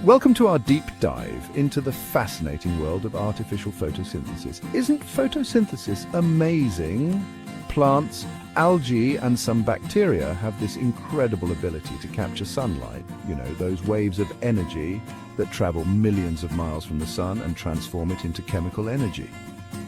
Welcome to our deep dive into the fascinating world of artificial photosynthesis. Isn't photosynthesis amazing? Plants, algae, and some bacteria have this incredible ability to capture sunlight, those waves of energy that travel millions of miles from the sun and transform it into chemical energy.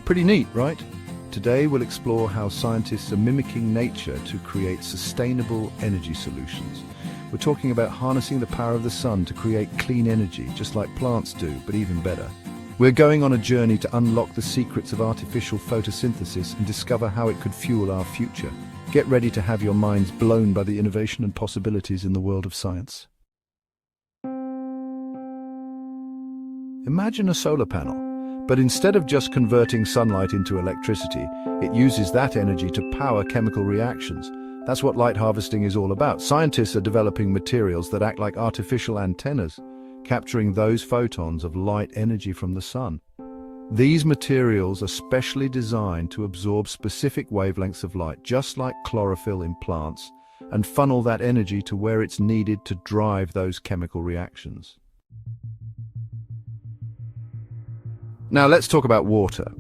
Pretty neat, right? Today we'll explore how scientists are mimicking nature to create sustainable energy solutions. We're talking about harnessing the power of the sun to create clean energy, just like plants do, but even better. We're going on a journey to unlock the secrets of artificial photosynthesis and discover how it could fuel our future. Get ready to have your minds blown by the innovation and possibilities in the world of science. Imagine a solar panel, but instead of just converting sunlight into electricity, it uses that energy to power chemical reactions. That's what light harvesting is all about. Scientists are developing materials that act like artificial antennas, capturing those photons of light energy from the sun. These materials are specially designed to absorb specific wavelengths of light, just like chlorophyll in plants, and funnel that energy to where it's needed to drive those chemical reactions. Now let's talk about water.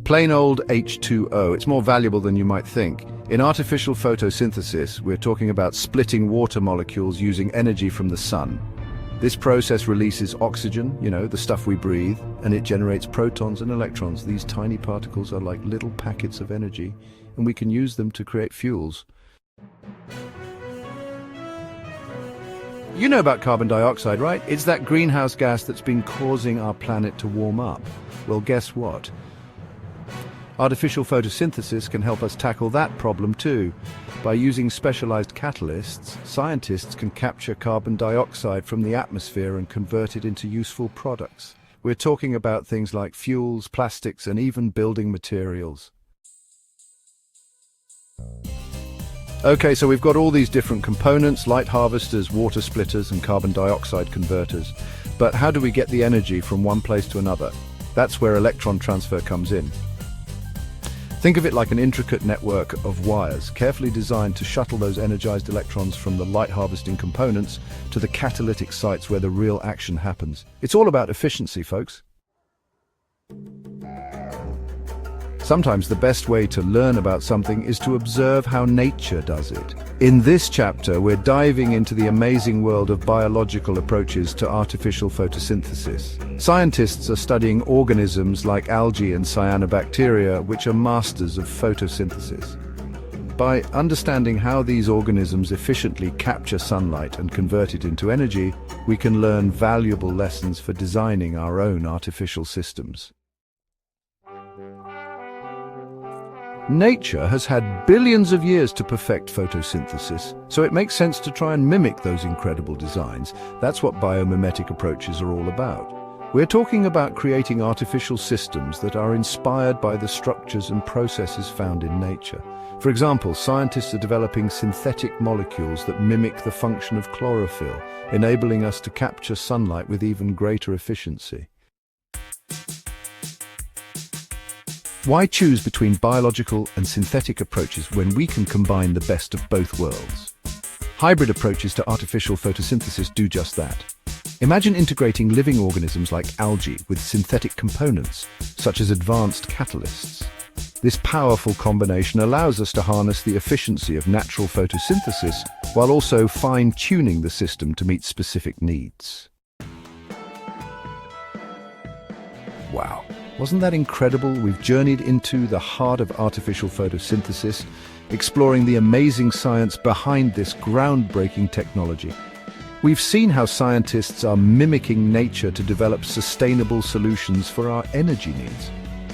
Plain old H2O, it's more valuable than you might think. In artificial photosynthesis, we're talking about splitting water molecules using energy from the sun. This process releases oxygen, the stuff we breathe, and it generates protons and electrons. These tiny particles are like little packets of energy, and we can use them to create fuels. You know about carbon dioxide, right? It's that greenhouse gas that's been causing our planet to warm up. Well, guess what? Artificial photosynthesis can help us tackle that problem too. By using specialized catalysts, scientists can capture carbon dioxide from the atmosphere and convert it into useful products. We're talking about things like fuels, plastics, and even building materials. Okay, so we've got all these different components: light harvesters, water splitters, and carbon dioxide converters. But how do we get the energy from one place to another? That's where electron transfer comes in. Think of it like an intricate network of wires, carefully designed to shuttle those energized electrons from the light harvesting components to the catalytic sites where the real action happens. It's all about efficiency, folks. Sometimes the best way to learn about something is to observe how nature does it. In this chapter, we're diving into the amazing world of biological approaches to artificial photosynthesis. Scientists are studying organisms like algae and cyanobacteria, which are masters of photosynthesis. By understanding how these organisms efficiently capture sunlight and convert it into energy, we can learn valuable lessons for designing our own artificial systems. Nature has had billions of years to perfect photosynthesis, so it makes sense to try and mimic those incredible designs. That's what biomimetic approaches are all about. We're talking about creating artificial systems that are inspired by the structures and processes found in nature. For example, scientists are developing synthetic molecules that mimic the function of chlorophyll, enabling us to capture sunlight with even greater efficiency. Why choose between biological and synthetic approaches when we can combine the best of both worlds? Hybrid approaches to artificial photosynthesis do just that. Imagine integrating living organisms like algae with synthetic components, such as advanced catalysts. This powerful combination allows us to harness the efficiency of natural photosynthesis while also fine-tuning the system to meet specific needs. Wow. Wasn't that incredible? We've journeyed into the heart of artificial photosynthesis, exploring the amazing science behind this groundbreaking technology. We've seen how scientists are mimicking nature to develop sustainable solutions for our energy needs.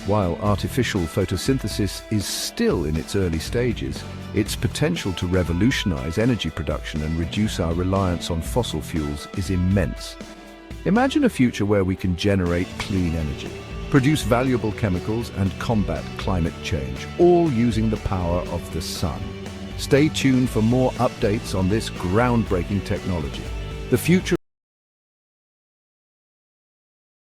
While artificial photosynthesis is still in its early stages, its potential to revolutionize energy production and reduce our reliance on fossil fuels is immense. Imagine a future where we can generate clean energy, produce valuable chemicals, and combat climate change, all using the power of the sun. Stay tuned for more updates on this groundbreaking technology. The future